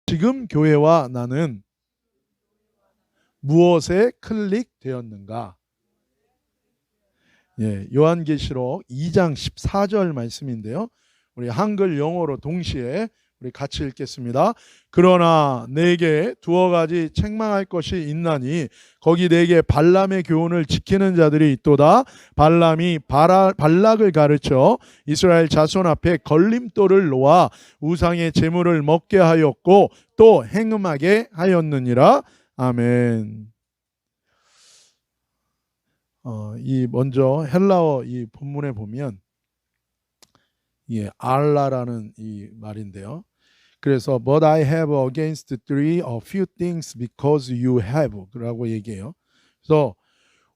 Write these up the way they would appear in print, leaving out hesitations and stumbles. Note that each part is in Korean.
지금 교회와 나는 무엇에 클릭되었는가? 요한계시록 2장 14절 말씀인데요. 우리 한글 영어로 동시에 우리 같이 읽겠습니다. 그러나 내게 두어 가지 책망할 것이 있나니 거기 내게 발람의 교훈을 지키는 자들이 있도다. 발람이 발락을 가르쳐 이스라엘 자손 앞에 걸림돌을 놓아 우상의 제물을 먹게 하였고 또 행음하게 하였느니라. 아멘. 이 먼저 헬라어 이 본문에 보면 알라라는 이 말인데요. 그래서 but I have against thee a few things because you have 라고 얘기해요. 그래서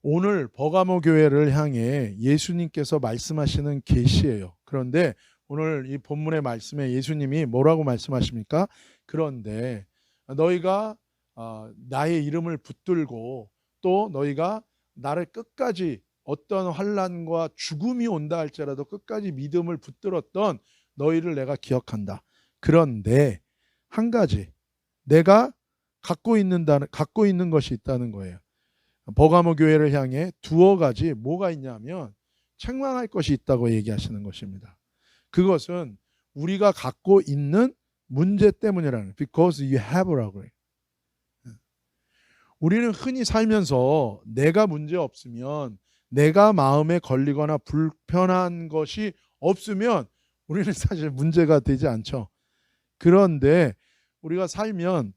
오늘 버가모 교회를 향해 예수님께서 말씀하시는 계시예요. 그런데 오늘 이 본문의 말씀에 예수님이 뭐라고 말씀하십니까? 그런데 너희가 나의 이름을 붙들고 또 너희가 나를 끝까지 어떤 환난과 죽음이 온다 할지라도 끝까지 믿음을 붙들었던 너희를 내가 기억한다. 그런데 한 가지 내가 갖고 있는 것이 있다는 거예요. 버가모 교회를 향해 두어 가지 뭐가 있냐면 책망할 것이 있다고 얘기하시는 것입니다. 그것은 우리가 갖고 있는 문제 때문이라는 because you have라고 해요. 우리는 흔히 살면서 내가 문제 없으면 내가 마음에 걸리거나 불편한 것이 없으면 우리는 사실 문제가 되지 않죠. 그런데 우리가 살면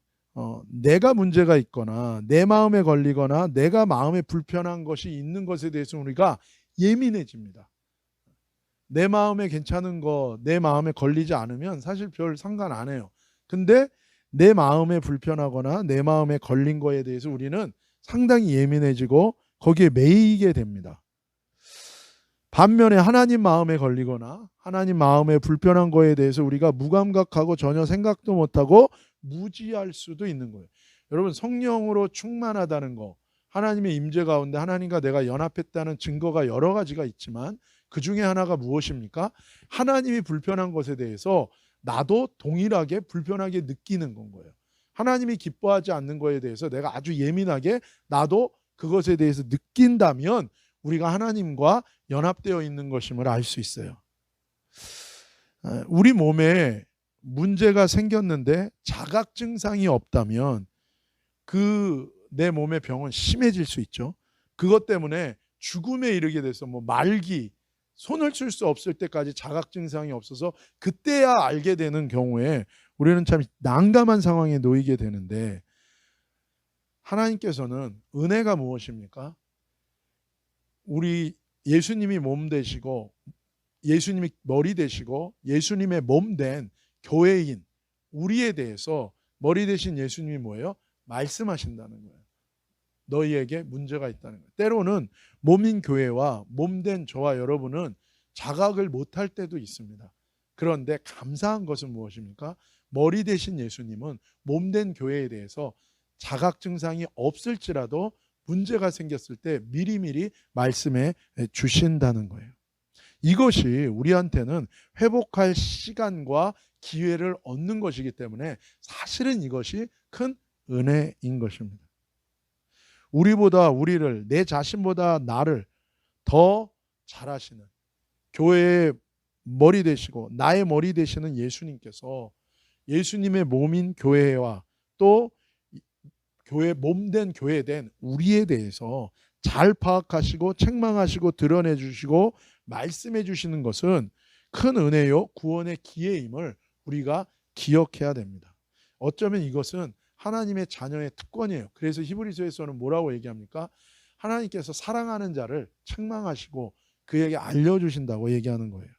내가 문제가 있거나 내 마음에 걸리거나 내가 마음에 불편한 것이 있는 것에 대해서 우리가 예민해집니다. 내 마음에 괜찮은 거, 내 마음에 걸리지 않으면 사실 별 상관 안 해요. 근데 내 마음에 불편하거나 내 마음에 걸린 거에 대해서 우리는 상당히 예민해지고 거기에 매이게 됩니다. 반면에 하나님 마음에 걸리거나 하나님 마음에 불편한 거에 대해서 우리가 무감각하고 전혀 생각도 못하고 무지할 수도 있는 거예요. 여러분, 성령으로 충만하다는 거, 하나님의 임재 가운데 하나님과 내가 연합했다는 증거가 여러 가지가 있지만 그 중에 하나가 무엇입니까? 하나님이 불편한 것에 대해서 나도 동일하게 불편하게 느끼는 건 거예요. 하나님이 기뻐하지 않는 거에 대해서 내가 아주 예민하게 나도 그것에 대해서 느낀다면 우리가 하나님과 연합되어 있는 것임을 알 수 있어요. 우리 몸에 문제가 생겼는데 자각 증상이 없다면 내 몸의 병은 심해질 수 있죠. 그것 때문에 죽음에 이르게 돼서 말기, 손을 쓸 수 없을 때까지 자각 증상이 없어서 그때야 알게 되는 경우에 우리는 참 난감한 상황에 놓이게 되는데, 하나님께서는 은혜가 무엇입니까? 우리 예수님이 몸 되시고 예수님이 머리 되시고 예수님의 몸 된 교회인 우리에 대해서 머리 되신 예수님이 뭐예요? 말씀하신다는 거예요. 너희에게 문제가 있다는 거예요. 때로는 몸인 교회와 몸된 저와 여러분은 자각을 못할 때도 있습니다. 그런데 감사한 것은 무엇입니까? 머리 되신 예수님은 몸된 교회에 대해서 자각 증상이 없을지라도 문제가 생겼을 때 미리미리 말씀해 주신다는 거예요. 이것이 우리한테는 회복할 시간과 기회를 얻는 것이기 때문에 사실은 이것이 큰 은혜인 것입니다. 우리를, 내 자신보다 나를 더 잘하시는 교회의 머리 되시고 나의 머리 되시는 예수님께서 예수님의 몸인 교회와 또 교회 몸된 교회된 우리에 대해서 잘 파악하시고 책망하시고 드러내 주시고 말씀해 주시는 것은 큰 은혜요 구원의 기회임을 우리가 기억해야 됩니다. 어쩌면 이것은 하나님의 자녀의 특권이에요. 그래서 히브리서에서는 뭐라고 얘기합니까? 하나님께서 사랑하는 자를 책망하시고 그에게 알려주신다고 얘기하는 거예요.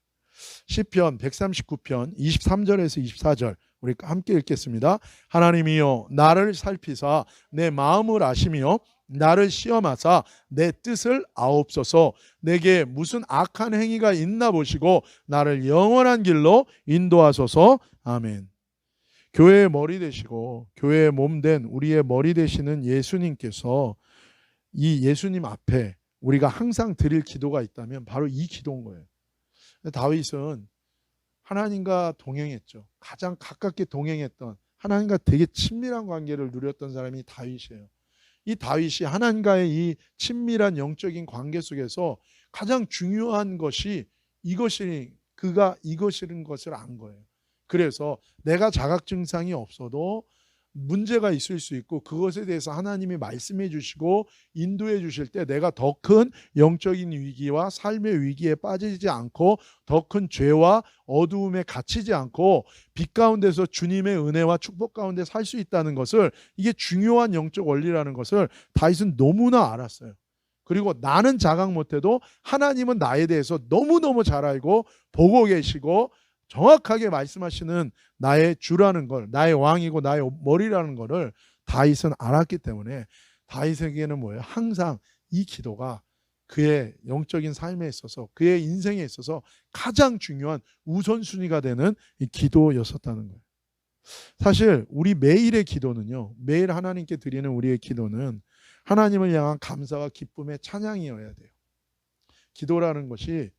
시편 139편 23절에서 24절 우리 함께 읽겠습니다. 하나님이여 나를 살피사 내 마음을 아시며 나를 시험하사 내 뜻을 아옵소서. 내게 무슨 악한 행위가 있나 보시고 나를 영원한 길로 인도하소서. 아멘. 교회의 머리 되시고 교회의 몸 된 우리의 머리 되시는 예수님께서 이 예수님 앞에 우리가 항상 드릴 기도가 있다면 바로 이 기도인 거예요. 다윗은 하나님과 동행했죠. 가장 가깝게 동행했던, 하나님과 되게 친밀한 관계를 누렸던 사람이 다윗이에요. 이 다윗이 하나님과의 이 친밀한 영적인 관계 속에서 가장 중요한 것이 그가 이것이라는 것을 안 거예요. 그래서 내가 자각 증상이 없어도 문제가 있을 수 있고, 그것에 대해서 하나님이 말씀해 주시고 인도해 주실 때 내가 더 큰 영적인 위기와 삶의 위기에 빠지지 않고, 더 큰 죄와 어두움에 갇히지 않고 빛 가운데서 주님의 은혜와 축복 가운데 살 수 있다는 것을, 이게 중요한 영적 원리라는 것을 다윗은 너무나 알았어요. 그리고 나는 자각 못해도 하나님은 나에 대해서 너무너무 잘 알고 보고 계시고 정확하게 말씀하시는 나의 주라는 걸, 나의 왕이고 나의 머리라는 것을 다윗은 알았기 때문에 다윗에게는 뭐예요? 항상 이 기도가 그의 영적인 삶에 있어서, 그의 인생에 있어서 가장 중요한 우선순위가 되는 이 기도였었다는 거예요. 사실 우리 매일의 기도는요, 매일 하나님께 드리는 우리의 기도는 하나님을 향한 감사와 기쁨의 찬양이어야 돼요. 기도라는 것이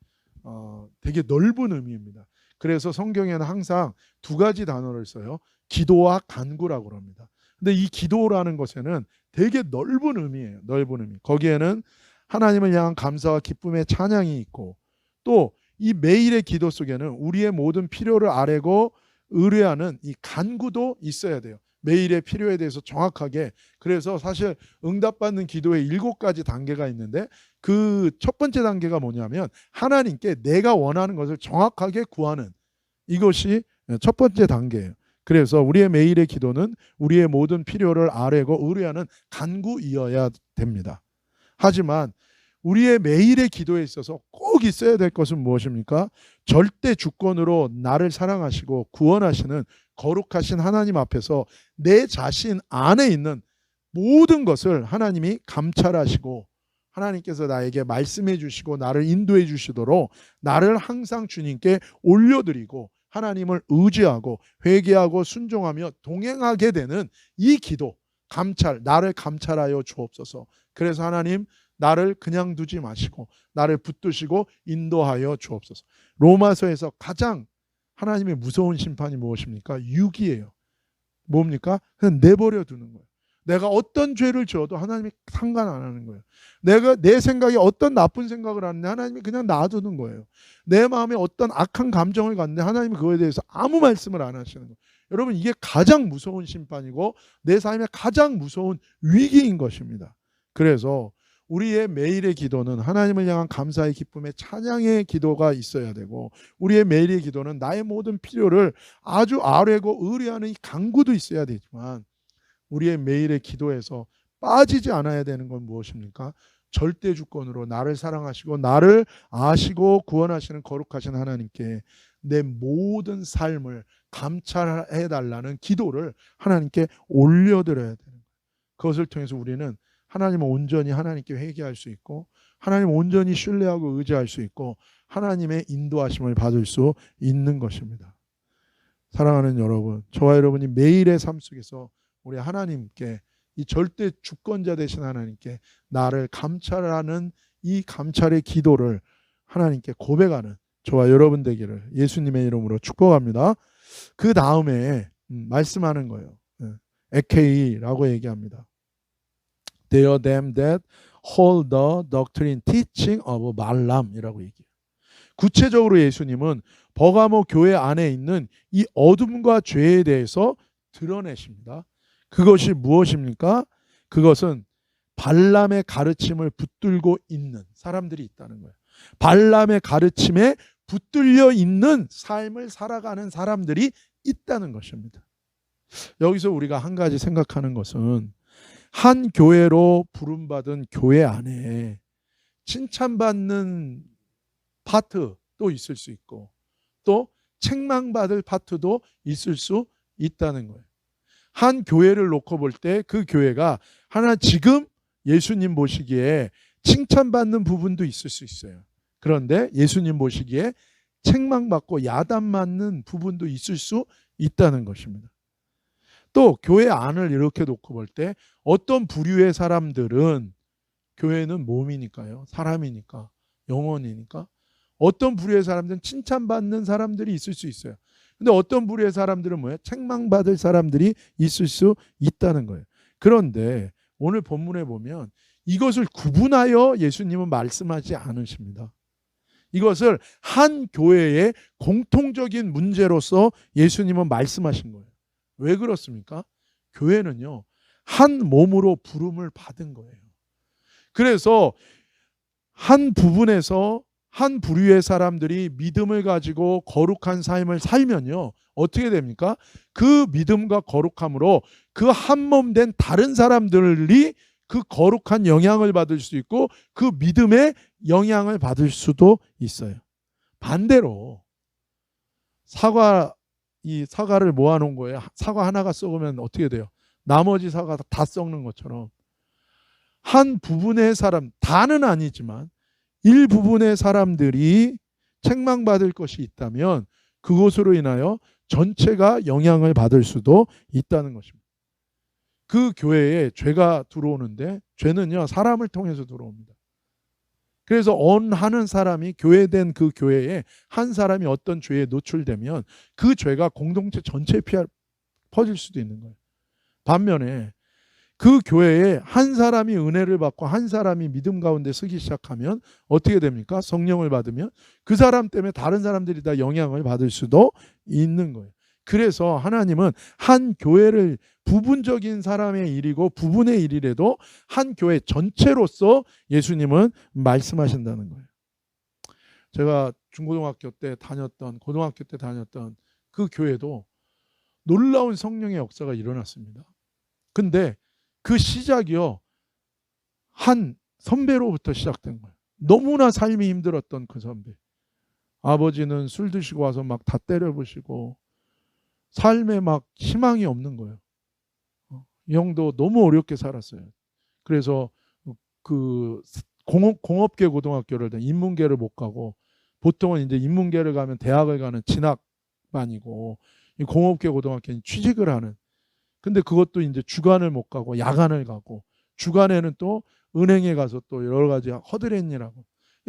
되게 넓은 의미입니다. 그래서 성경에는 항상 두 가지 단어를 써요. 기도와 간구라고 합니다. 근데 이 기도라는 것에는 되게 넓은 의미예요. 넓은 의미. 거기에는 하나님을 향한 감사와 기쁨의 찬양이 있고, 또 이 매일의 기도 속에는 우리의 모든 필요를 아뢰고 의뢰하는 이 간구도 있어야 돼요. 매일의 필요에 대해서 정확하게. 그래서 사실 응답받는 기도에 7가지 단계가 있는데, 그 첫 번째 단계가 뭐냐면 하나님께 내가 원하는 것을 정확하게 구하는, 이것이 첫 번째 단계예요. 그래서 우리의 매일의 기도는 우리의 모든 필요를 아뢰고 의뢰하는 간구이어야 됩니다. 하지만 우리의 매일의 기도에 있어서 꼭 있어야 될 것은 무엇입니까? 절대 주권으로 나를 사랑하시고 구원하시는 거룩하신 하나님 앞에서 내 자신 안에 있는 모든 것을 하나님이 감찰하시고, 하나님께서 나에게 말씀해 주시고 나를 인도해 주시도록 나를 항상 주님께 올려드리고 하나님을 의지하고 회개하고 순종하며 동행하게 되는 이 기도, 감찰, 나를 감찰하여 주옵소서. 그래서 하나님, 나를 그냥 두지 마시고 나를 붙드시고 인도하여 주옵소서. 로마서에서 가장 하나님의 무서운 심판이 무엇입니까? 유기예요. 뭡니까? 그냥 내버려 두는 거예요. 내가 어떤 죄를 지어도 하나님이 상관 안 하는 거예요. 내가 내 생각에 어떤 나쁜 생각을 하는데 하나님이 그냥 놔두는 거예요. 내 마음에 어떤 악한 감정을 갖는데 하나님이 그거에 대해서 아무 말씀을 안 하시는 거예요. 여러분, 이게 가장 무서운 심판이고 내 삶의 가장 무서운 위기인 것입니다. 그래서 우리의 매일의 기도는 하나님을 향한 감사의 기쁨의 찬양의 기도가 있어야 되고, 우리의 매일의 기도는 나의 모든 필요를 아주 아뢰고 의뢰하는 이 간구도 있어야 되지만, 우리의 매일의 기도에서 빠지지 않아야 되는 건 무엇입니까? 절대 주권으로 나를 사랑하시고 나를 아시고 구원하시는 거룩하신 하나님께 내 모든 삶을 감찰해 달라는 기도를 하나님께 올려드려야 되는 거예요. 그것을 통해서 우리는 하나님을 온전히 하나님께 회개할 수 있고, 하나님을 온전히 신뢰하고 의지할 수 있고, 하나님의 인도하심을 받을 수 있는 것입니다. 사랑하는 여러분, 저와 여러분이 매일의 삶 속에서 우리 하나님께, 이 절대 주권자 되신 하나님께 나를 감찰하는 이 감찰의 기도를 하나님께 고백하는 저와 여러분 되기를 예수님의 이름으로 축복합니다. 그 다음에 말씀하는 거예요. 에케이라고 얘기합니다. They are them that hold the doctrine teaching of Balaam이라고 얘기해요. 구체적으로 예수님은 버가모 교회 안에 있는 이 어둠과 죄에 대해서 드러내십니다. 그것이 무엇입니까? 그것은 발람의 가르침을 붙들고 있는 사람들이 있다는 거예요. 발람의 가르침에 붙들려 있는 삶을 살아가는 사람들이 있다는 것입니다. 여기서 우리가 한 가지 생각하는 것은, 한 교회로 부름받은 교회 안에 칭찬받는 파트도 있을 수 있고, 또 책망받을 파트도 있을 수 있다는 거예요. 한 교회를 놓고 볼 때 그 교회가 하나 지금 예수님 보시기에 칭찬받는 부분도 있을 수 있어요. 그런데 예수님 보시기에 책망받고 야단맞는 부분도 있을 수 있다는 것입니다. 또 교회 안을 이렇게 놓고 볼 때 어떤 부류의 사람들은, 교회는 몸이니까요, 사람이니까, 영혼이니까 어떤 부류의 사람들은 칭찬받는 사람들이 있을 수 있어요. 근데 어떤 부류의 사람들은 뭐예요? 책망받을 사람들이 있을 수 있다는 거예요. 그런데 오늘 본문에 보면 이것을 구분하여 예수님은 말씀하지 않으십니다. 이것을 한 교회의 공통적인 문제로서 예수님은 말씀하신 거예요. 왜 그렇습니까? 교회는요, 한 몸으로 부름을 받은 거예요. 그래서 한 부분에서 한 부류의 사람들이 믿음을 가지고 거룩한 삶을 살면요, 어떻게 됩니까? 그 믿음과 거룩함으로 그 한 몸 된 다른 사람들이 그 거룩한 영향을 받을 수 있고 그 믿음의 영향을 받을 수도 있어요. 반대로 이 사과를 모아놓은 거예요. 사과 하나가 썩으면 어떻게 돼요? 나머지 사과가 다 썩는 것처럼 한 부분의 사람, 다는 아니지만 일부분의 사람들이 책망받을 것이 있다면 그것으로 인하여 전체가 영향을 받을 수도 있다는 것입니다. 그 교회에 죄가 들어오는데 죄는요, 사람을 통해서 들어옵니다. 그래서 하는 사람이 교회된 그 교회에 한 사람이 어떤 죄에 노출되면 그 죄가 공동체 전체에 퍼질 수도 있는 거예요. 반면에 그 교회에 한 사람이 은혜를 받고 한 사람이 믿음 가운데 서기 시작하면 어떻게 됩니까? 성령을 받으면 그 사람 때문에 다른 사람들이 다 영향을 받을 수도 있는 거예요. 그래서 하나님은 한 교회를 부분적인 사람의 일이고 부분의 일이라도 한 교회 전체로서 예수님은 말씀하신다는 거예요. 제가 고등학교 때 다녔던 그 교회도 놀라운 성령의 역사가 일어났습니다. 근데 그 시작이요, 한 선배로부터 시작된 거예요. 너무나 삶이 힘들었던 그 선배. 아버지는 술 드시고 와서 막 다 때려부시고 삶에 막 희망이 없는 거예요. 이 형도 너무 어렵게 살았어요. 그래서 그 공업계 고등학교를 인문계를 못 가고, 보통은 이제 인문계를 가면 대학을 가는 진학반이고, 이 공업계 고등학교는 취직을 하는. 근데 그것도 이제 주간을 못 가고 야간을 가고, 주간에는 또 은행에 가서 또 여러 가지 허드렛 일하고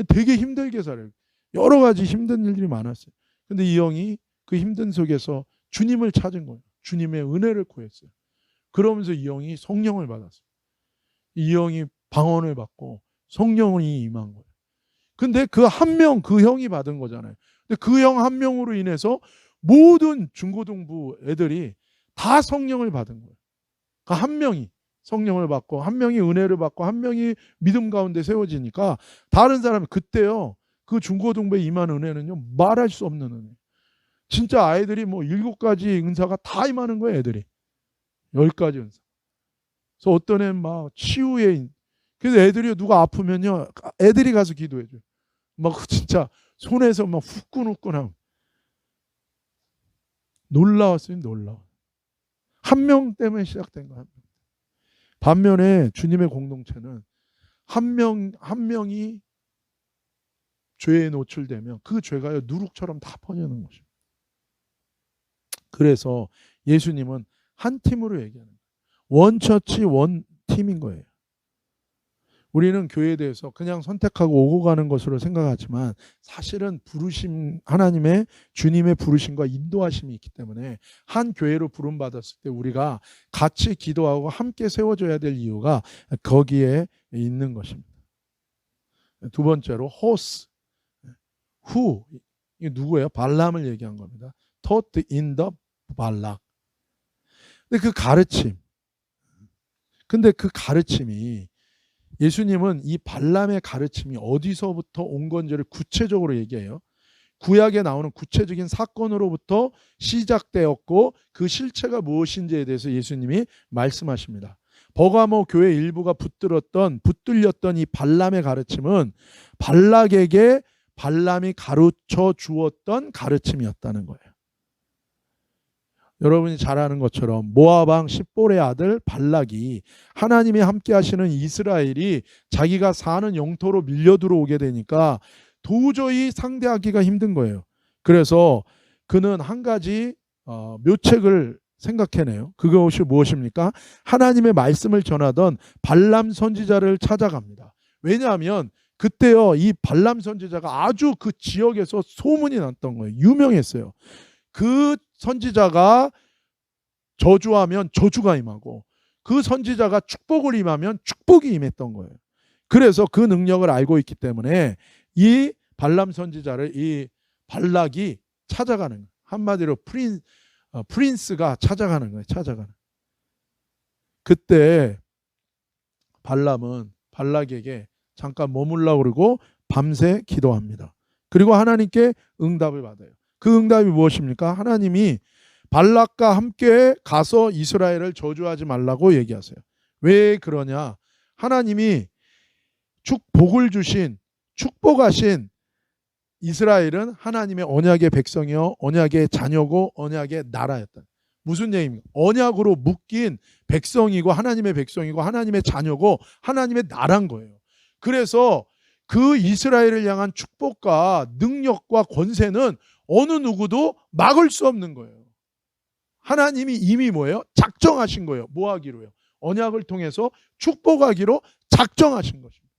되게 힘들게 살아요. 여러 가지 힘든 일들이 많았어요. 근데 이 형이 그 힘든 속에서 주님을 찾은 거예요. 주님의 은혜를 구했어요. 그러면서 이 형이 성령을 받았어요. 이 형이 방언을 받고 성령이 임한 거예요. 근데 그 한 명, 그 형이 받은 거잖아요. 근데 그 형 한 명으로 인해서 모든 중고등부 애들이 다 성령을 받은 거예요. 그 한 명이 성령을 받고 한 명이 은혜를 받고 한 명이 믿음 가운데 세워지니까 다른 사람이, 그때요, 그 중고등부에 임한 은혜는요, 말할 수 없는 은혜. 진짜 아이들이 뭐 7가지 은사가 다 임하는 거예요. 애들이 10가지 은사. 그래서 어떤 애는 막 치유에, 그래서 애들이 누가 아프면요, 애들이 가서 기도해줘요. 막 진짜 손에서 막 후끈후끈하고 놀라웠어요. 놀라워. 한 명 때문에 시작된 거야. 반면에 주님의 공동체는 한 명이 죄에 노출되면 그 죄가 누룩처럼 다 퍼지는 것입니다. 그래서 예수님은 한 팀으로 얘기하는 거예요. 원처치 원팀인 거예요. 우리는 교회에 대해서 그냥 선택하고 오고 가는 것으로 생각하지만 사실은 부르심, 하나님의 주님의 부르심과 인도하심이 있기 때문에 한 교회로 부름받았을 때 우리가 같이 기도하고 함께 세워줘야 될 이유가 거기에 있는 것입니다. 두 번째로 호스, who, 이게 누구예요? 발람을 얘기한 겁니다. taught in the 발락. 근데 그 가르침이 예수님은 이 발람의 가르침이 어디서부터 온 건지를 구체적으로 얘기해요. 구약에 나오는 구체적인 사건으로부터 시작되었고 그 실체가 무엇인지에 대해서 예수님이 말씀하십니다. 버가모 교회 일부가 붙들렸던 이 발람의 가르침은 발락에게 발람이 가르쳐 주었던 가르침이었다는 거예요. 여러분이 잘 아는 것처럼 모압 왕 십볼의 아들 발락이 하나님이 함께 하시는 이스라엘이 자기가 사는 영토로 밀려 들어오게 되니까 도저히 상대하기가 힘든 거예요. 그래서 그는 한 가지 묘책을 생각해내요. 그것이 무엇입니까? 하나님의 말씀을 전하던 발람 선지자를 찾아갑니다. 왜냐하면 그때요, 이 발람 선지자가 아주 그 지역에서 소문이 났던 거예요. 유명했어요. 그 선지자가 저주하면 저주가 임하고, 그 선지자가 축복을 임하면 축복이 임했던 거예요. 그래서 그 능력을 알고 있기 때문에 이 발람 선지자를 이 발락이 찾아가는 거예요. 한마디로 프린스가 찾아가는 거예요. 찾아가는. 그때 발람은 발락에게 잠깐 머물라고 그러고 밤새 기도합니다. 그리고 하나님께 응답을 받아요. 그 응답이 무엇입니까? 하나님이 발락과 함께 가서 이스라엘을 저주하지 말라고 얘기하세요. 왜 그러냐? 하나님이 복을 주신, 축복하신 이스라엘은 하나님의 언약의 백성이요, 언약의 자녀고 언약의 나라였다. 무슨 얘기입니까? 언약으로 묶인 백성이고 하나님의 백성이고 하나님의 자녀고 하나님의 나라인 거예요. 그래서 그 이스라엘을 향한 축복과 능력과 권세는 어느 누구도 막을 수 없는 거예요. 하나님이 이미 뭐예요? 작정하신 거예요. 뭐 하기로요? 언약을 통해서 축복하기로 작정하신 것입니다.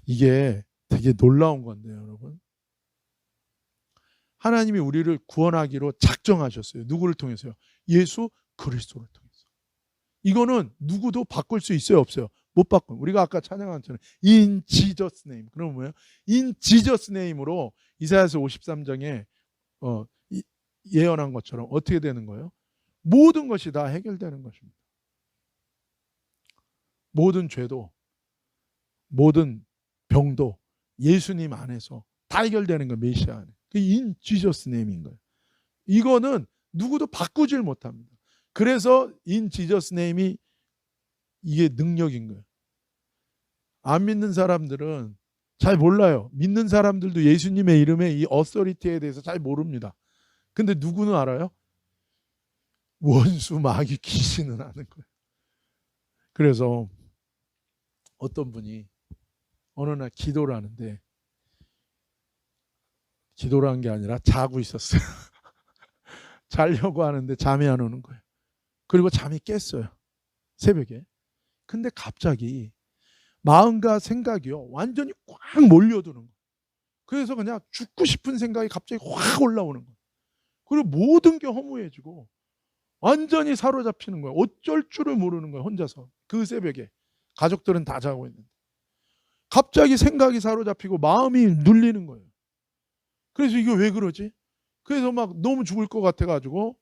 이게 되게 놀라운 건데요, 여러분. 하나님이 우리를 구원하기로 작정하셨어요. 누구를 통해서요? 예수 그리스도를 통해서. 이거는 누구도 바꿀 수 있어요, 없어요? 못 바꿔요. 우리가 아까 찬양한 것처럼 In Jesus name. 그러면 뭐예요? In Jesus name으로 이사야서 53장에 예언한 것처럼 어떻게 되는 거예요? 모든 것이 다 해결되는 것입니다. 모든 죄도, 모든 병도 예수님 안에서 다 해결되는 거예요. 메시아 안에. In Jesus name인 거예요. 이거는 누구도 바꾸질 못합니다. 그래서 In Jesus name이 이게 능력인 거예요. 안 믿는 사람들은 잘 몰라요. 믿는 사람들도 예수님의 이름의 이 어서리티에 대해서 잘 모릅니다. 근데 누구는 알아요? 원수, 마귀, 귀신은 아는 거예요. 그래서 어떤 분이 어느 날 기도를 하는데, 기도를 한 게 아니라 자고 있었어요. 자려고 하는데 잠이 안 오는 거예요. 그리고 잠이 깼어요. 새벽에. 근데 갑자기 마음과 생각이요, 완전히 꽉 몰려드는 거예요. 그래서 그냥 죽고 싶은 생각이 갑자기 확 올라오는 거예요. 그리고 모든 게 허무해지고 완전히 사로잡히는 거예요. 어쩔 줄을 모르는 거예요. 혼자서. 그 새벽에. 가족들은 다 자고 있는데. 갑자기 생각이 사로잡히고 마음이 눌리는 거예요. 그래서 이게 왜 그러지? 그래서 막 너무 죽을 것 같아가지고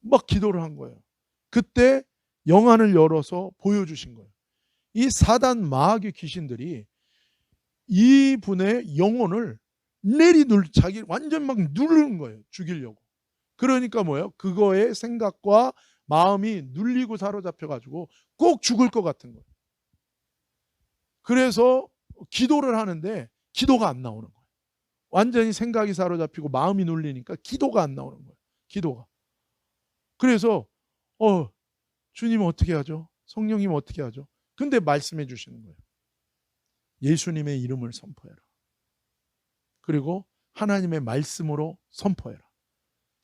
막 기도를 한 거예요. 그때 영안을 열어서 보여주신 거예요. 이 사단 마귀 귀신들이 이분의 영혼을 자기 완전 막 누르는 거예요. 죽이려고. 그러니까 뭐예요? 그거의 생각과 마음이 눌리고 사로잡혀가지고 꼭 죽을 것 같은 거예요. 그래서 기도를 하는데 기도가 안 나오는 거예요. 완전히 생각이 사로잡히고 마음이 눌리니까 기도가 안 나오는 거예요. 기도가. 그래서 주님 어떻게 하죠? 성령님 어떻게 하죠? 근데 말씀해 주시는 거예요. 예수님의 이름을 선포해라. 그리고 하나님의 말씀으로 선포해라.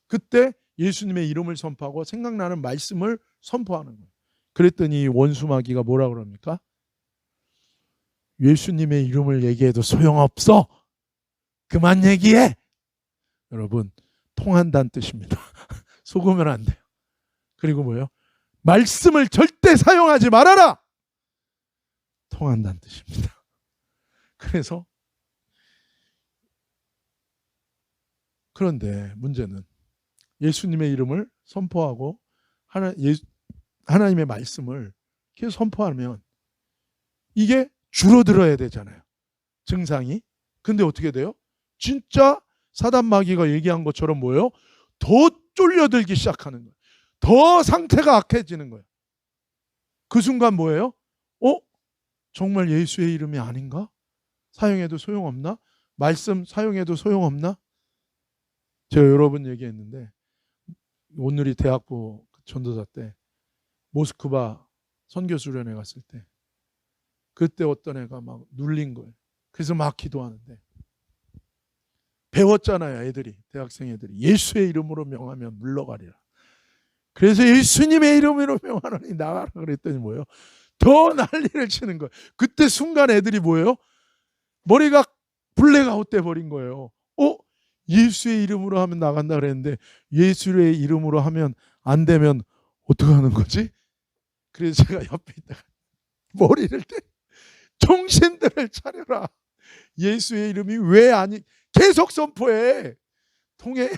그때 예수님의 이름을 선포하고 생각나는 말씀을 선포하는 거예요. 그랬더니 원수 마귀가 뭐라 그럽니까? 예수님의 이름을 얘기해도 소용없어. 그만 얘기해. 여러분, 통한다는 뜻입니다. 속으면 안 돼요. 그리고 뭐예요? 말씀을 절대 사용하지 말아라. 통한다는 뜻입니다. 그래서 그런데 문제는 예수님의 이름을 선포하고 하나님의 말씀을 계속 선포하면 이게 줄어들어야 되잖아요. 증상이. 근데 어떻게 돼요? 진짜 사단 마귀가 얘기한 것처럼 뭐예요? 더 쫄려들기 시작하는 거예요. 더 상태가 악해지는 거예요. 그 순간 뭐예요? 정말 예수의 이름이 아닌가? 사용해도 소용없나? 말씀 사용해도 소용없나? 제가 여러 번 얘기했는데 오늘이 대학부 전도사 때 모스크바 선교 수련회 갔을 때 그때 어떤 애가 막 눌린 거예요. 그래서 막 기도하는데 배웠잖아요. 애들이, 대학생 애들이. 예수의 이름으로 명하면 물러가리라. 그래서 예수님의 이름으로 명하노니 나가라 그랬더니 뭐예요? 더 난리를 치는 거예요. 그때 순간 애들이 뭐예요? 머리가 블랙아웃 돼 버린 거예요. 예수의 이름으로 하면 나간다 그랬는데 예수의 이름으로 하면 안 되면 어떡하는 거지? 그래서 제가 옆에 있다가 머리를 때 정신들을 차려라. 예수의 이름이 왜 아니? 계속 선포해. 통해.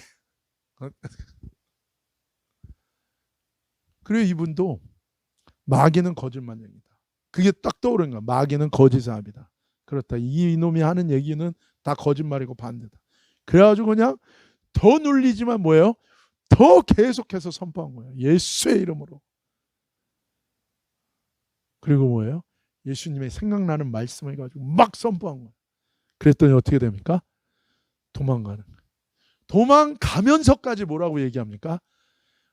그리고 이분도 마귀는 거짓말입니다. 그게 딱 떠오른 거야. 마귀는 거짓사합이다. 그렇다. 이놈이 하는 얘기는 다 거짓말이고 반대다. 그래가지고 그냥 더 눌리지만 뭐예요? 더 계속해서 선포한 거예요. 예수의 이름으로. 그리고 뭐예요? 예수님의 생각나는 말씀을 가지고 막 선포한 거예요. 그랬더니 어떻게 됩니까? 도망가는 거예요. 도망가면서까지 뭐라고 얘기합니까?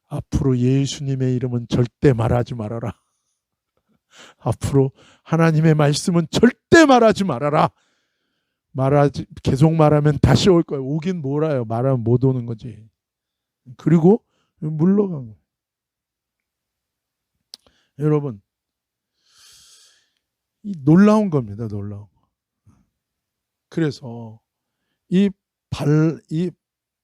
앞으로 예수님의 이름은 절대 말하지 말아라. 앞으로 하나님의 말씀은 절대 말하지 말아라. 계속 말하면 다시 올 거예요. 오긴 몰아요. 말하면 못 오는 거지. 그리고 물러간 거예요. 여러분, 이 놀라운 겁니다. 놀라운 거. 그래서 이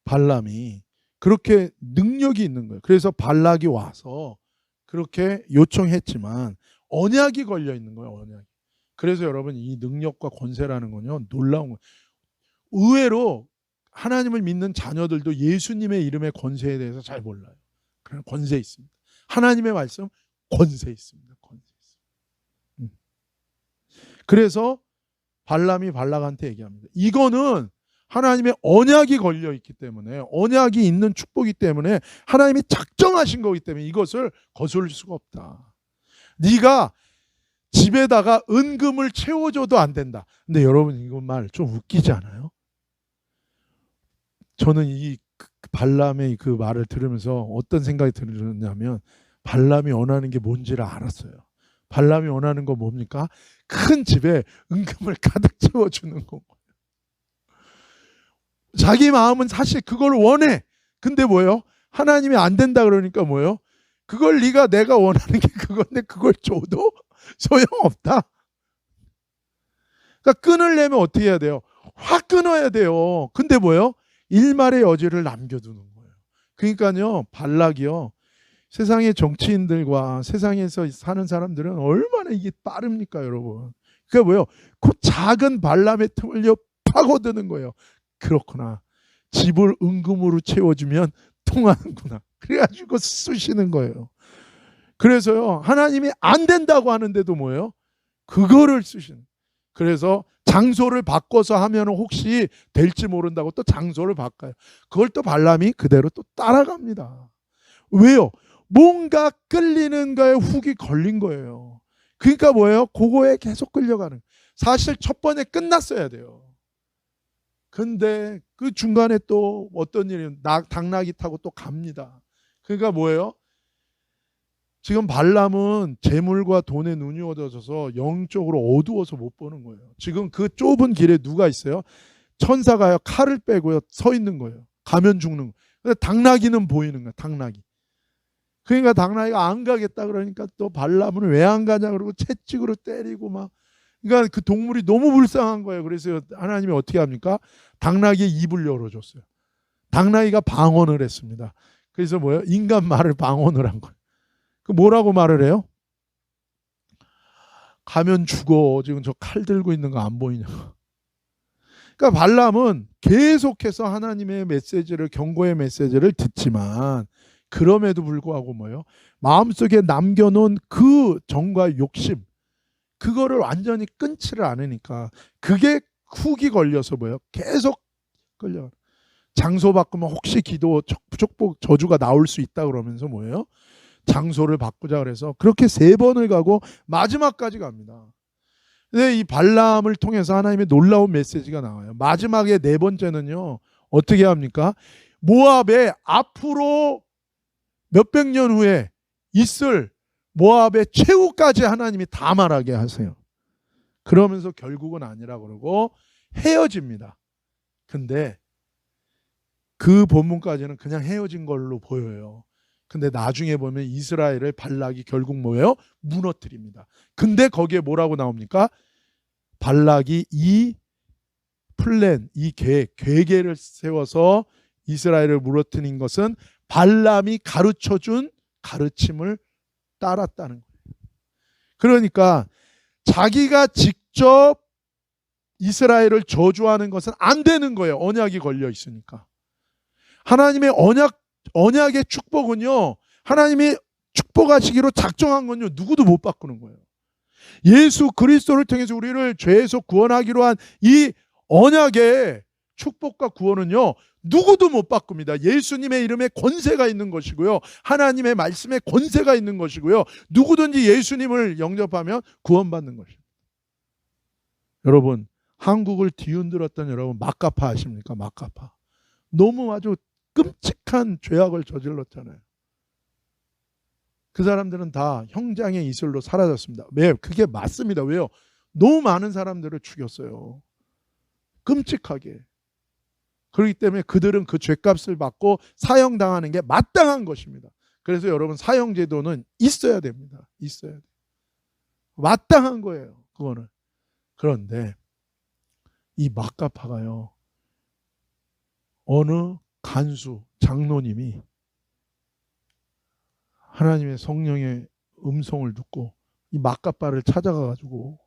발람이 그렇게 능력이 있는 거예요. 그래서 발락이 와서 그렇게 요청했지만 언약이 걸려 있는 거예요. 언약이. 그래서 여러분 이 능력과 권세라는 건요 놀라운 거예요. 의외로 하나님을 믿는 자녀들도 예수님의 이름의 권세에 대해서 잘 몰라요. 그냥 권세 있습니다. 하나님의 말씀 권세 있습니다. 권세 있습니다. 그래서 발람이 발락한테 얘기합니다. 이거는 하나님의 언약이 걸려 있기 때문에, 언약이 있는 축복이기 때문에 하나님이 작정하신 거기 때문에 이것을 거스를 수가 없다. 네가 집에다가 은금을 채워줘도 안 된다. 근데 여러분 이거 말 좀 웃기지 않아요? 저는 이 발람의 그 말을 들으면서 어떤 생각이 들었냐면 발람이 원하는 게 뭔지를 알았어요. 발람이 원하는 거 뭡니까? 큰 집에 은금을 가득 채워주는 거. 자기 마음은 사실 그걸 원해. 근데 뭐예요? 하나님이 안 된다 그러니까 뭐예요? 그걸 내가 원하는 게 그건데 그걸 줘도 소용없다. 그러니까 끊으려면 어떻게 해야 돼요? 확 끊어야 돼요. 근데 뭐예요? 일말의 여지를 남겨두는 거예요. 그러니까요, 발락이요. 세상의 정치인들과 세상에서 사는 사람들은 얼마나 이게 빠릅니까, 여러분? 그게 뭐예요? 그 작은 발람의 틈을 파고드는 거예요. 그렇구나. 집을 은금으로 채워주면 통하는구나. 그래가지고 쓰시는 거예요. 그래서요, 하나님이 안 된다고 하는데도 뭐예요? 그거를 쓰시는. 그래서 장소를 바꿔서 하면 혹시 될지 모른다고 또 장소를 바꿔요. 그걸 또 발람이 그대로 또 따라갑니다. 왜요? 뭔가 끌리는 거에 훅이 걸린 거예요. 그러니까 뭐예요? 그거에 계속 끌려가는. 사실 첫 번에 끝났어야 돼요. 근데 그 중간에 또 어떤 일이 당나귀 타고 또 갑니다. 그러니까 뭐예요? 지금 발람은 재물과 돈에 눈이 어두워져서 영적으로 어두워서 못 보는 거예요. 지금 그 좁은 길에 누가 있어요? 천사가요 칼을 빼고요 서 있는 거예요. 가면 죽는 거예요. 근데 당나귀는 보이는 거예요. 당나귀. 그러니까 당나귀가 안 가겠다 그러니까 또 발람은 왜 안 가냐 그러고 채찍으로 때리고 막. 그러니까 그 동물이 너무 불쌍한 거예요. 그래서 하나님이 어떻게 합니까? 당나귀의 입을 열어줬어요. 당나귀가 방언을 했습니다. 그래서 뭐예요? 인간 말을 방언을 한 거예요. 그 뭐라고 말을 해요? 가면 죽어. 지금 저 칼 들고 있는 거 안 보이냐. 그러니까 발람은 계속해서 하나님의 메시지를, 경고의 메시지를 듣지만 그럼에도 불구하고 뭐예요? 마음속에 남겨놓은 그 정과 욕심, 그거를 완전히 끊지를 않으니까 그게 훅이 걸려서 뭐예요? 계속 끌려. 장소 바꾸면 혹시 기도 축복 저주가 나올 수 있다 그러면서 뭐예요? 장소를 바꾸자 그래서 그렇게 3번을 가고 마지막까지 갑니다. 근데 이 발람을 통해서 하나님의 놀라운 메시지가 나와요. 마지막에 4번째는요. 어떻게 합니까? 모압에 앞으로 몇백 년 후에 있을 모압의 최후까지 하나님이 다 말하게 하세요. 그러면서 결국은 아니라 그러고 헤어집니다. 근데 그 본문까지는 그냥 헤어진 걸로 보여요. 근데 나중에 보면 이스라엘을 발락이 결국 뭐예요? 무너뜨립니다. 근데 거기에 뭐라고 나옵니까? 발락이 이 플랜, 이 계획을 세워서 이스라엘을 무너뜨린 것은 발람이 가르쳐준 가르침을 따랐다는 거예요. 그러니까 자기가 직접 이스라엘을 저주하는 것은 안 되는 거예요. 언약이 걸려 있으니까. 하나님의 언약의 축복은요, 하나님이 축복하시기로 작정한 건요, 누구도 못 바꾸는 거예요. 예수 그리스도를 통해서 우리를 죄에서 구원하기로 한 이 언약의 축복과 구원은요, 누구도 못 바꿉니다. 예수님의 이름에 권세가 있는 것이고요, 하나님의 말씀에 권세가 있는 것이고요, 누구든지 예수님을 영접하면 구원받는 것입니다. 여러분, 한국을 뒤흔들었던 여러분 마카파 아십니까? 마카파. 너무 아주 끔찍한 죄악을 저질렀잖아요. 그 사람들은 다 형장의 이슬로 사라졌습니다. 왜? 그게 맞습니다. 왜요? 너무 많은 사람들을 죽였어요. 끔찍하게. 그렇기 때문에 그들은 그 죄값을 받고 사형당하는 게 마땅한 것입니다. 그래서 여러분, 사형제도는 있어야 됩니다. 있어야 돼요. 마땅한 거예요. 그거는. 그런데 이 마카파가요, 어느 간수 장로님이 하나님의 성령의 음성을 듣고 이 마카파를 찾아가가지고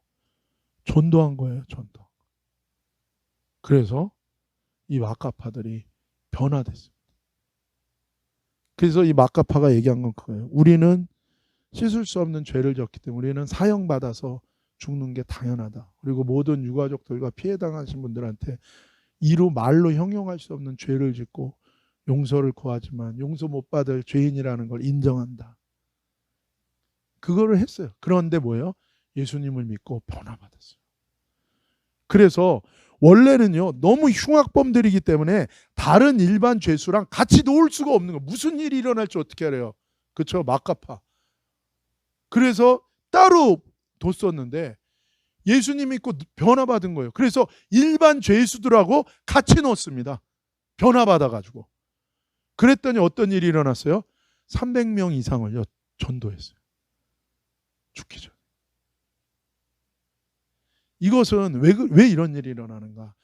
전도한 거예요. 전도. 그래서 이 마카파들이 변화됐습니다. 그래서 이 마카파가 얘기한 건 그거예요. 우리는 씻을 수 없는 죄를 졌기 때문에 우리는 사형받아서 죽는 게 당연하다. 그리고 모든 유가족들과 피해당하신 분들한테 이루 말로 형용할 수 없는 죄를 짓고 용서를 구하지만 용서 못 받을 죄인이라는 걸 인정한다. 그거를 했어요. 그런데 뭐예요? 예수님을 믿고 변화받았어요. 그래서 원래는요, 너무 흉악범들이기 때문에 다른 일반 죄수랑 같이 놓을 수가 없는 거예요. 무슨 일이 일어날지 어떻게 알아요? 그렇죠? 마카파. 그래서 따로 뒀었는데 예수님 믿고 변화받은 거예요. 그래서 일반 죄수들하고 같이 넣었습니다. 변화받아가지고. 그랬더니 어떤 일이 일어났어요? 300명 이상을 전도했어요. 죽기 전에. 이것은 왜 이런 일이 일어나는가?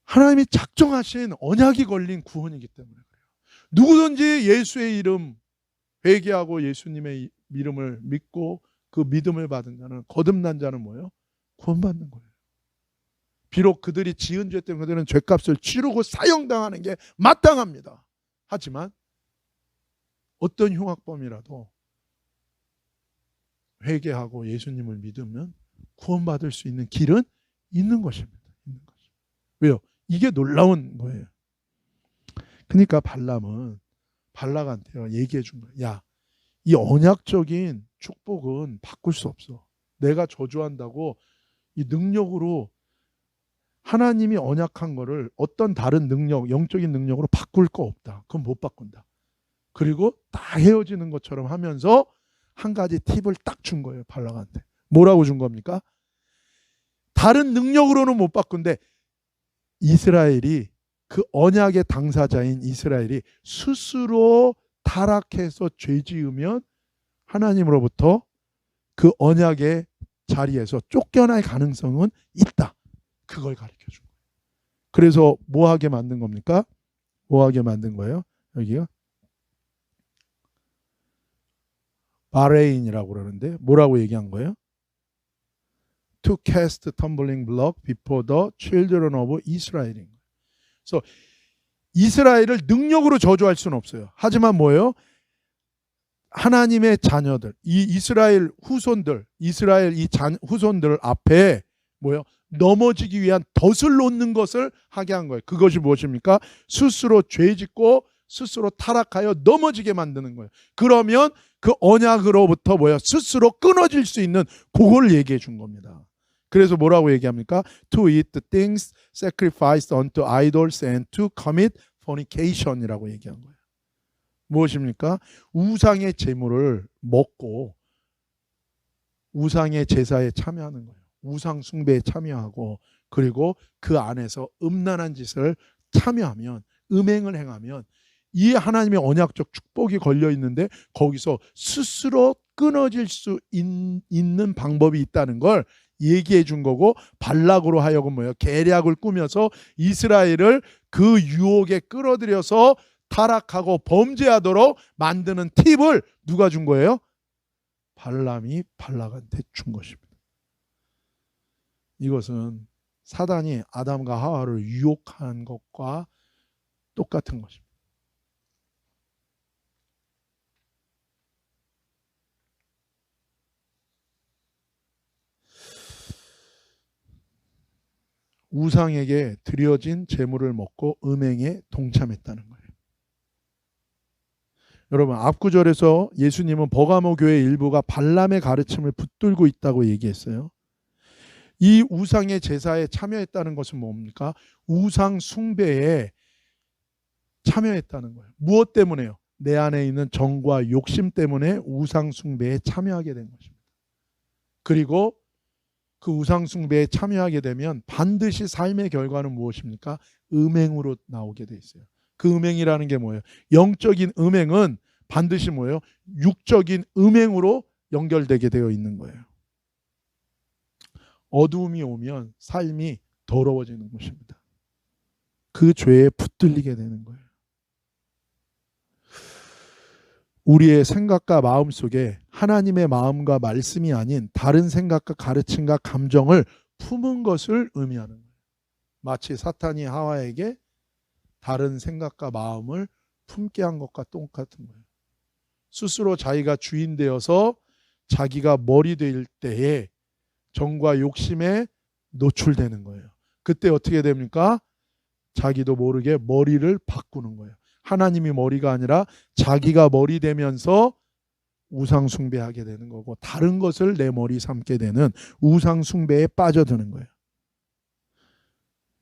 하나님이 작정하신 언약이 걸린 구원이기 때문에 그래요. 누구든지 예수의 이름 회개하고 예수님의 이름을 믿고 그 믿음을 받은 자는, 거듭난 자는 뭐예요? 구원받는 거예요. 비록 그들이 지은 죄 때문에 그들은 죄값을 치르고 사형당하는 게 마땅합니다. 하지만 어떤 흉악범이라도 회개하고 예수님을 믿으면 구원받을 수 있는 길은 있는 것입니다. 있는 것입니다. 왜요? 이게 놀라운 거예요. 그러니까 발람은 발락한테요, 얘기해 준 거예요. 야, 이 언약적인 축복은 바꿀 수 없어. 내가 저주한다고 이 능력으로, 하나님이 언약한 거를 어떤 다른 능력, 영적인 능력으로 바꿀 거 없다. 그건 못 바꾼다. 그리고 다 헤어지는 것처럼 하면서 한 가지 팁을 딱 준 거예요. 발락한테. 뭐라고 준 겁니까? 다른 능력으로는 못 바꾼데 이스라엘이, 그 언약의 당사자인 이스라엘이 스스로 타락해서 죄 지으면 하나님으로부터 그 언약의 자리에서 쫓겨날 가능성은 있다. 그걸 가르쳐 준 거예요. 그래서 뭐 하게 만든 겁니까? 뭐 하게 만든 거예요? 여기가 바레인이라고 그러는데 뭐라고 얘기한 거예요? To cast tumbling block before the children of Israel. 그래서 이스라엘을 능력으로 저주할 수는 없어요. 하지만 뭐예요? 하나님의 자녀들, 이 이스라엘 후손들, 이스라엘 이 후손들 앞에 뭐예요? 넘어지기 위한 덫을 놓는 것을 하게 한 거예요. 그것이 무엇입니까? 스스로 죄짓고 스스로 타락하여 넘어지게 만드는 거예요. 그러면 그 언약으로부터 뭐예요? 스스로 끊어질 수 있는 그걸 얘기해 준 겁니다. 그래서 뭐라고 얘기합니까? To eat the things sacrificed unto idols and to commit fornication이라고 얘기한 거예요. 무엇입니까? 우상의 제물을 먹고 우상의 제사에 참여하는 거예요. 우상 숭배에 참여하고, 그리고 그 안에서 음란한 짓을 참여하면, 음행을 행하면 이 하나님의 언약적 축복이 걸려 있는데 거기서 스스로 끊어질 수 있는 방법이 있다는 걸 얘기해 준 거고, 발락으로 하여금 뭐예요? 계략을 꾸며서 이스라엘을 그 유혹에 끌어들여서 타락하고 범죄하도록 만드는 팁을 누가 준 거예요? 발람이 발락한테 준 것입니다. 이것은 사단이 아담과 하와를 유혹한 것과 똑같은 것입니다. 우상에게 드려진 제물을 먹고 음행에 동참했다는 거예요. 여러분, 앞구절에서 예수님은 버가모 교회 일부가 발람의 가르침을 붙들고 있다고 얘기했어요. 이 우상의 제사에 참여했다는 것은 뭡니까? 우상 숭배에 참여했다는 거예요. 무엇 때문에요? 내 안에 있는 정과 욕심 때문에 우상 숭배에 참여하게 된 것입니다. 그리고 그 우상 숭배에 참여하게 되면 반드시 삶의 결과는 무엇입니까? 음행으로 나오게 돼 있어요. 그 음행이라는 게 뭐예요? 영적인 음행은 반드시 뭐예요? 육적인 음행으로 연결되게 되어 있는 거예요. 어두움이 오면 삶이 더러워지는 것입니다. 그 죄에 붙들리게 되는 거예요. 우리의 생각과 마음 속에 하나님의 마음과 말씀이 아닌 다른 생각과 가르침과 감정을 품은 것을 의미하는 거예요. 마치 사탄이 하와에게 다른 생각과 마음을 품게 한 것과 똑같은 거예요. 스스로 자기가 주인 되어서 자기가 머리 될 때에 정과 욕심에 노출되는 거예요. 그때 어떻게 됩니까? 자기도 모르게 머리를 바꾸는 거예요. 하나님이 머리가 아니라 자기가 머리 되면서 우상 숭배하게 되는 거고, 다른 것을 내 머리 삼게 되는 우상 숭배에 빠져드는 거예요.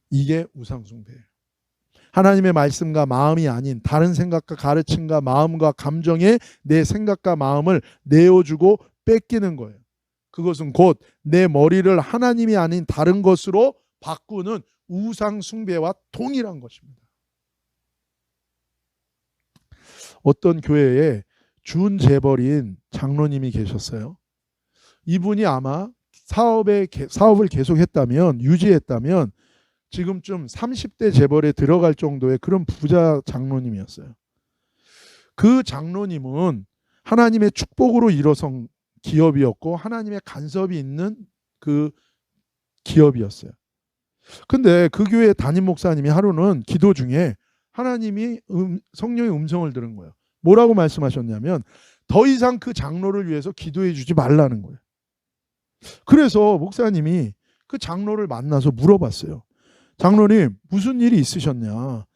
이게 우상 숭배예요. 하나님의 말씀과 마음이 아닌 다른 생각과 가르침과 마음과 감정에 내 생각과 마음을 내어주고 뺏기는 거예요. 그것은 곧 내 머리를 하나님이 아닌 다른 것으로 바꾸는 우상 숭배와 동일한 것입니다. 어떤 교회에 준 재벌인 장로님이 계셨어요. 이분이 아마 사업을 계속했다면, 유지했다면 지금쯤 30대 재벌에 들어갈 정도의 그런 부자 장로님이었어요. 그 장로님은 하나님의 축복으로 일어선 기업이었고 하나님의 간섭이 있는 그 기업이었어요. 근데 그 교회 담임 목사님이 하루는 기도 중에 하나님이 성령의 음성을 들은 거예요. 뭐라고 말씀하셨냐면 더 이상 그 장로를 위해서 기도해 주지 말라는 거예요. 그래서 목사님이 그 장로를 만나서 물어봤어요. 장로님, 무슨 일이 있으셨냐?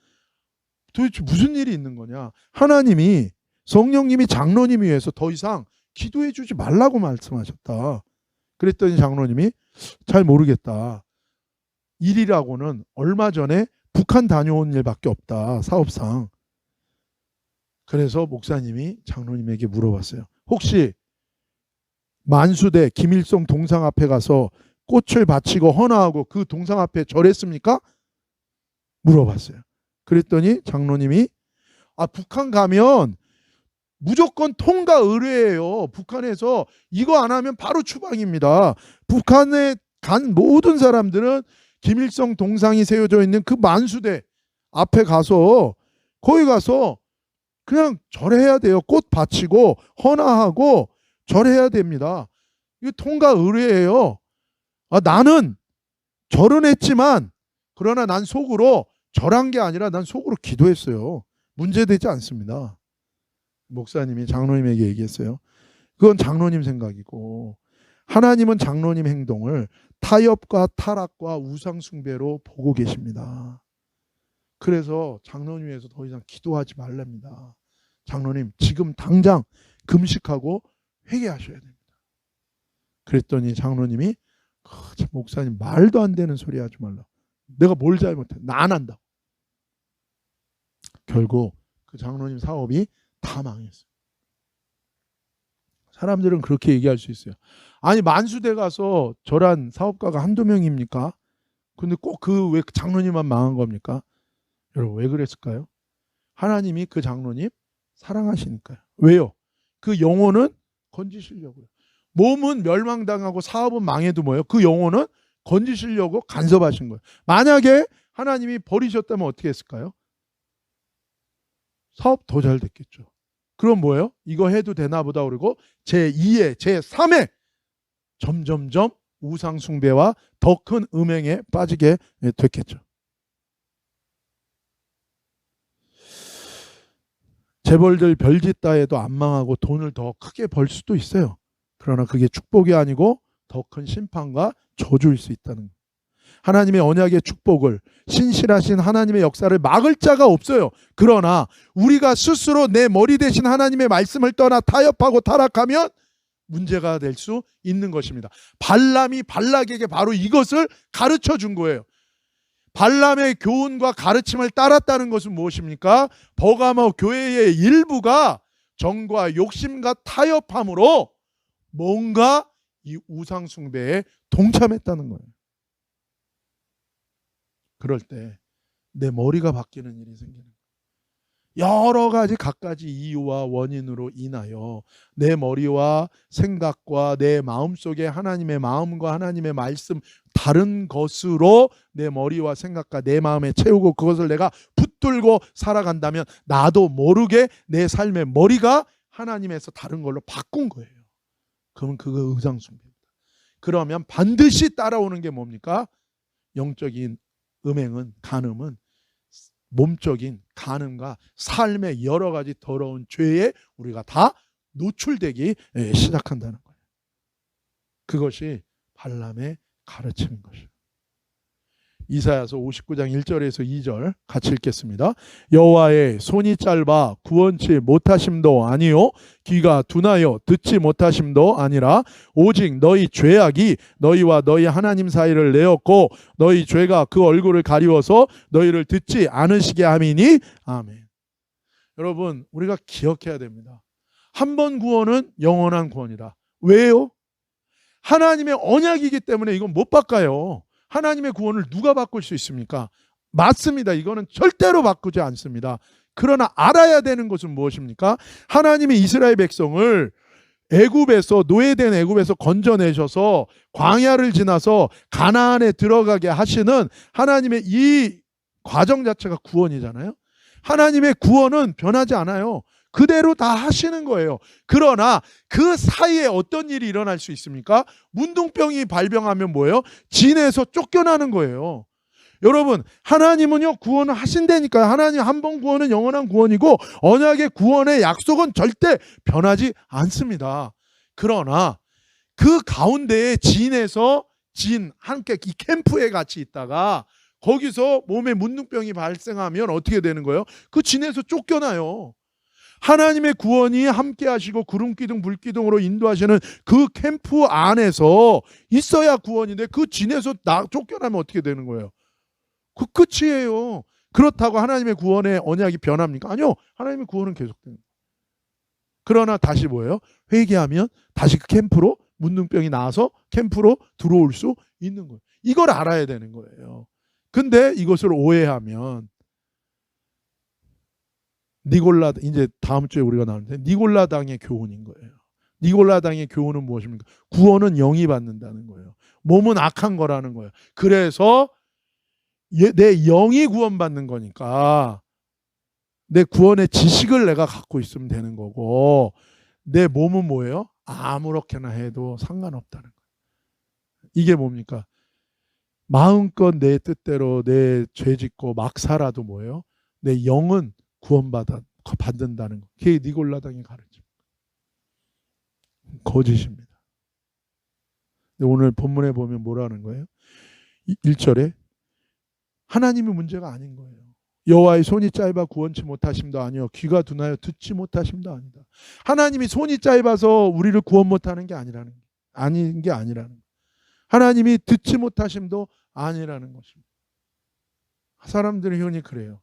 도대체 무슨 일이 있는 거냐? 하나님이, 성령님이 장로님 위해서 더 이상 기도해 주지 말라고 말씀하셨다. 그랬더니 장로님이 잘 모르겠다. 일이라고는 얼마 전에 북한 다녀온 일밖에 없다, 사업상. 그래서 목사님이 장로님에게 물어봤어요. 혹시 만수대 김일성 동상 앞에 가서 꽃을 바치고 헌화하고 그 동상 앞에 절했습니까? 물어봤어요. 그랬더니 장로님이 북한 가면 무조건 통과 의뢰예요. 북한에서 이거 안 하면 바로 추방입니다. 북한에 간 모든 사람들은 김일성 동상이 세워져 있는 그 만수대 앞에 가서, 거기 가서 그냥 절해야 돼요. 꽃 바치고 헌화하고 절해야 됩니다. 이거 통과 의뢰예요. 나는 절은 했지만, 그러나 난 속으로 절한 게 아니라 난 속으로 기도했어요. 문제되지 않습니다. 목사님이 장로님에게 얘기했어요. 그건 장로님 생각이고 하나님은 장로님 행동을 타협과 타락과 우상 숭배로 보고 계십니다. 그래서 장로님 위해서 더 이상 기도하지 말랍니다. 장로님, 지금 당장 금식하고 회개하셔야 됩니다. 그랬더니 장로님이 목사님, 말도 안 되는 소리 하지 말라. 내가 뭘 잘못해? 나 안 한다. 결국 그 장로님 사업이 다 망했어요. 사람들은 그렇게 얘기할 수 있어요. 아니, 만수대 가서 절한 사업가가 한두 명입니까? 근데 꼭 그 왜 장로님만 망한 겁니까? 여러분, 왜 그랬을까요? 하나님이 그 장로님 사랑하시니까요. 왜요? 그 영혼은 건지시려고요. 몸은 멸망당하고 사업은 망해도 뭐예요? 그 영혼은 건지시려고 간섭하신 거예요. 만약에 하나님이 버리셨다면 어떻게 했을까요? 사업 더 잘 됐겠죠. 그럼 뭐예요? 이거 해도 되나 보다 그러고 제2의 제3의 점점점 우상 숭배와 더 큰 음행에 빠지게 됐겠죠. 재벌들 별짓다 해도 안 망하고 돈을 더 크게 벌 수도 있어요. 그러나 그게 축복이 아니고 더 큰 심판과 저주일 수 있다는 거예요. 하나님의 언약의 축복을, 신실하신 하나님의 역사를 막을 자가 없어요. 그러나 우리가 스스로 내 머리 대신 하나님의 말씀을 떠나 타협하고 타락하면 문제가 될 수 있는 것입니다. 발람이 발락에게 바로 이것을 가르쳐 준 거예요. 발람의 교훈과 가르침을 따랐다는 것은 무엇입니까? 버가모 교회의 일부가 정과 욕심과 타협함으로 뭔가 이 우상 숭배에 동참했다는 거예요. 그럴 때 내 머리가 바뀌는 일이 생기는 거예요. 여러 가지 갖가지 이유와 원인으로 인하여 내 머리와 생각과 내 마음속에 하나님의 마음과 하나님의 말씀 다른 것으로 내 머리와 생각과 내 마음에 채우고 그것을 내가 붙들고 살아간다면 나도 모르게 내 삶의 머리가 하나님에서 다른 걸로 바꾼 거예요. 그러면 그거 의상숭배입니다. 그러면 반드시 따라오는 게 뭡니까? 영적인 음행은, 간음은 몸적인 간음과 삶의 여러 가지 더러운 죄에 우리가 다 노출되기 시작한다는 거예요. 그것이 발람의 가르침인 것이에요. 이사야서 59장 1절에서 2절 같이 읽겠습니다. 여호와의 손이 짧아 구원치 못하심도 아니요 귀가 둔하여 듣지 못하심도 아니라 오직 너희 죄악이 너희와 너희 하나님 사이를 내었고 너희 죄가 그 얼굴을 가리워서 너희를 듣지 않으시게 함이니 아멘. 여러분 우리가 기억해야 됩니다. 한 번 구원은 영원한 구원이다. 왜요? 하나님의 언약이기 때문에 이건 못 바꿔요. 하나님의 구원을 누가 바꿀 수 있습니까? 맞습니다. 이거는 절대로 바꾸지 않습니다. 그러나 알아야 되는 것은 무엇입니까? 하나님이 이스라엘 백성을 애굽에서 노예된 애굽에서 건져내셔서 광야를 지나서 가나안에 들어가게 하시는 하나님의 이 과정 자체가 구원이잖아요. 하나님의 구원은 변하지 않아요. 그대로 다 하시는 거예요. 그러나 그 사이에 어떤 일이 일어날 수 있습니까? 문둥병이 발병하면 뭐예요? 진에서 쫓겨나는 거예요. 여러분 하나님은요 구원을 하신다니까요. 하나님 한 번 구원은 영원한 구원이고 언약의 구원의 약속은 절대 변하지 않습니다. 그러나 그 가운데에 진에서 함께 이 캠프에 같이 있다가 거기서 몸에 문둥병이 발생하면 어떻게 되는 거예요? 그 진에서 쫓겨나요. 하나님의 구원이 함께 하시고 구름기둥 불기둥으로 인도하시는 그 캠프 안에서 있어야 구원인데 그 진에서 쫓겨나면 어떻게 되는 거예요? 그 끝이에요. 그렇다고 하나님의 구원의 언약이 변합니까? 아니요. 하나님의 구원은 계속됩니다. 그러나 다시 뭐예요? 회개하면 다시 그 캠프로 문둥병이 나와서 캠프로 들어올 수 있는 거예요. 이걸 알아야 되는 거예요. 근데 이것을 오해하면 이제 다음 주에 우리가 나오는데 니골라당의 교훈인 거예요. 니골라당의 교훈은 무엇입니까? 구원은 영이 받는다는 거예요. 몸은 악한 거라는 거예요. 그래서 내 영이 구원받는 거니까 내 구원의 지식을 내가 갖고 있으면 되는 거고 내 몸은 뭐예요? 아무렇게나 해도 상관없다는 거예요. 이게 뭡니까? 마음껏 내 뜻대로 내 죄 짓고 막 살아도 뭐예요? 내 영은 구원받는다는 거. 그게 니골라당의 가르침. 거짓입니다. 오늘 본문에 보면 뭐라는 거예요? 1절에 하나님의 문제가 아닌 거예요. 여호와의 손이 짧아 구원치 못하심도 아니요 귀가 둔하여 듣지 못하심도 아니다. 하나님이 손이 짧아서 우리를 구원 못하는 게 아닌 게 아니라는 거예요. 하나님이 듣지 못하심도 아니라는 것입니다. 사람들이 흔히 그래요.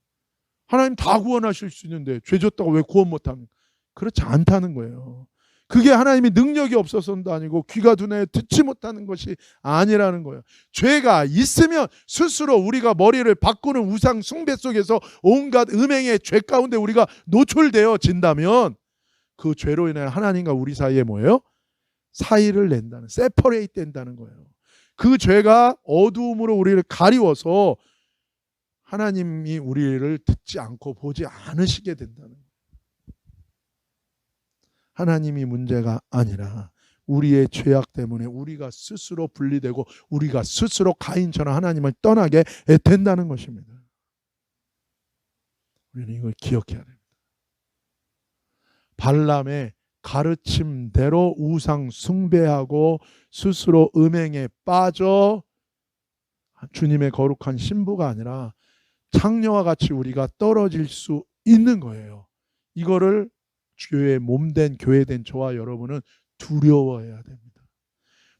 하나님 다 구원하실 수 있는데 죄 졌다고 왜 구원 못합니까? 그렇지 않다는 거예요. 그게 하나님이 능력이 없어서도 아니고 귀가 둔해 듣지 못하는 것이 아니라는 거예요. 죄가 있으면 스스로 우리가 머리를 바꾸는 우상 숭배 속에서 온갖 음행의 죄 가운데 우리가 노출되어진다면 그 죄로 인해 하나님과 우리 사이에 뭐예요? 사이를 낸다는, 세퍼레이트 된다는 거예요. 그 죄가 어두움으로 우리를 가리워서 하나님이 우리를 듣지 않고 보지 않으시게 된다는 거예요. 하나님이 문제가 아니라 우리의 죄악 때문에 우리가 스스로 분리되고 우리가 스스로 가인처럼 하나님을 떠나게 된다는 것입니다. 우리는 이걸 기억해야 됩니다. 발람의 가르침대로 우상 숭배하고 스스로 음행에 빠져 주님의 거룩한 신부가 아니라 창녀와 같이 우리가 떨어질 수 있는 거예요. 이거를 주의 몸된 교회된 저와 여러분은 두려워해야 됩니다.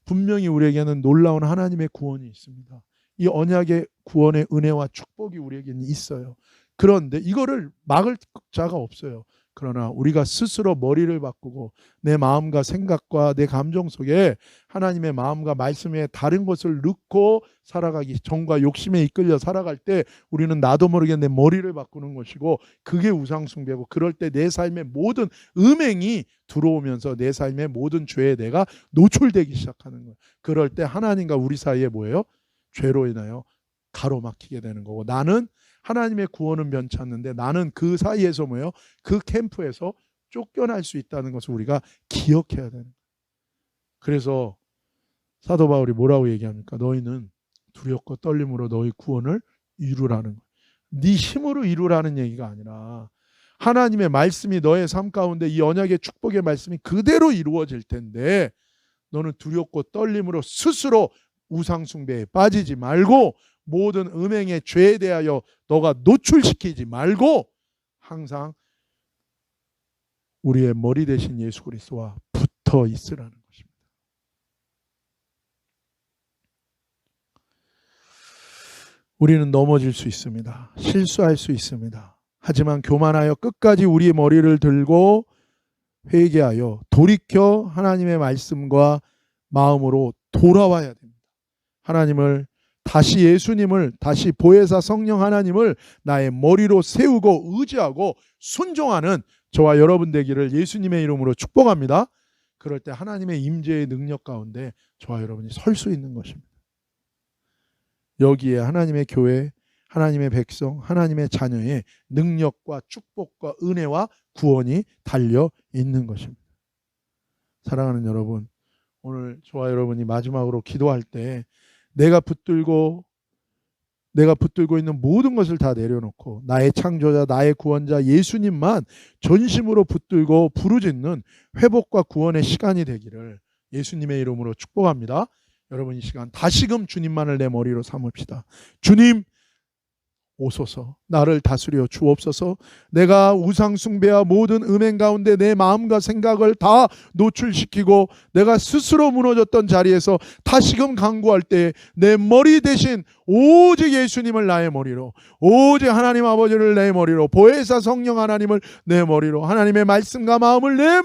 분명히 우리에게는 놀라운 하나님의 구원이 있습니다. 이 언약의 구원의 은혜와 축복이 우리에게는 있어요. 그런데 이거를 막을 자가 없어요. 그러나 우리가 스스로 머리를 바꾸고 내 마음과 생각과 내 감정 속에 하나님의 마음과 말씀에 다른 것을 넣고 살아가기, 정과 욕심에 이끌려 살아갈 때 우리는 나도 모르게 내 머리를 바꾸는 것이고 그게 우상숭배고, 그럴 때 내 삶의 모든 음행이 들어오면서 내 삶의 모든 죄에 내가 노출되기 시작하는 거예요. 그럴 때 하나님과 우리 사이에 뭐예요? 죄로 인하여 가로막히게 되는 거고, 나는 하나님의 구원은 변치 않는데 나는 그 사이에서 뭐예요? 그 캠프에서 쫓겨날 수 있다는 것을 우리가 기억해야 되는 거예요. 그래서 사도 바울이 뭐라고 얘기합니까? 너희는 두렵고 떨림으로 너희 구원을 이루라는 거예요. 네 힘으로 이루라는 얘기가 아니라 하나님의 말씀이 너의 삶 가운데 이 언약의 축복의 말씀이 그대로 이루어질 텐데 너는 두렵고 떨림으로 스스로 우상숭배에 빠지지 말고 모든 음행의 죄에 대하여 너가 노출시키지 말고 항상 우리의 머리 대신 예수 그리스도와 붙어 있으라는 것입니다. 우리는 넘어질 수 있습니다. 실수할 수 있습니다. 하지만 교만하여 끝까지 우리의 머리를 들고 회개하여 돌이켜 하나님의 말씀과 마음으로 돌아와야 됩니다. 하나님을 다시, 예수님을 다시, 보혜사 성령 하나님을 나의 머리로 세우고 의지하고 순종하는 저와 여러분 되기를 예수님의 이름으로 축복합니다. 그럴 때 하나님의 임재의 능력 가운데 저와 여러분이 설 수 있는 것입니다. 여기에 하나님의 교회, 하나님의 백성, 하나님의 자녀의 능력과 축복과 은혜와 구원이 달려 있는 것입니다. 사랑하는 여러분, 오늘 저와 여러분이 마지막으로 기도할 때 내가 붙들고 있는 모든 것을 다 내려놓고 나의 창조자, 나의 구원자 예수님만 전심으로 붙들고 부르짖는 회복과 구원의 시간이 되기를 예수님의 이름으로 축복합니다. 여러분, 이 시간 다시금 주님만을 내 머리로 삼읍시다. 주님, 오소서, 나를 다스려 주옵소서. 내가 우상 숭배와 모든 음행 가운데 내 마음과 생각을 다 노출시키고 내가 스스로 무너졌던 자리에서 다시금 간구할 때 내 머리 대신 오직 예수님을 나의 머리로, 오직 하나님 아버지를 내 머리로, 보혜사 성령 하나님을 내 머리로, 하나님의 말씀과 마음을 내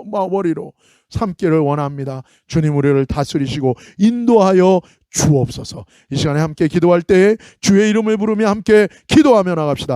머리로 삼기를 원합니다. 주님, 우리를 다스리시고 인도하여 주옵소서. 이 시간에 함께 기도할 때 주의 이름을 부르며 함께 기도하며 나갑시다.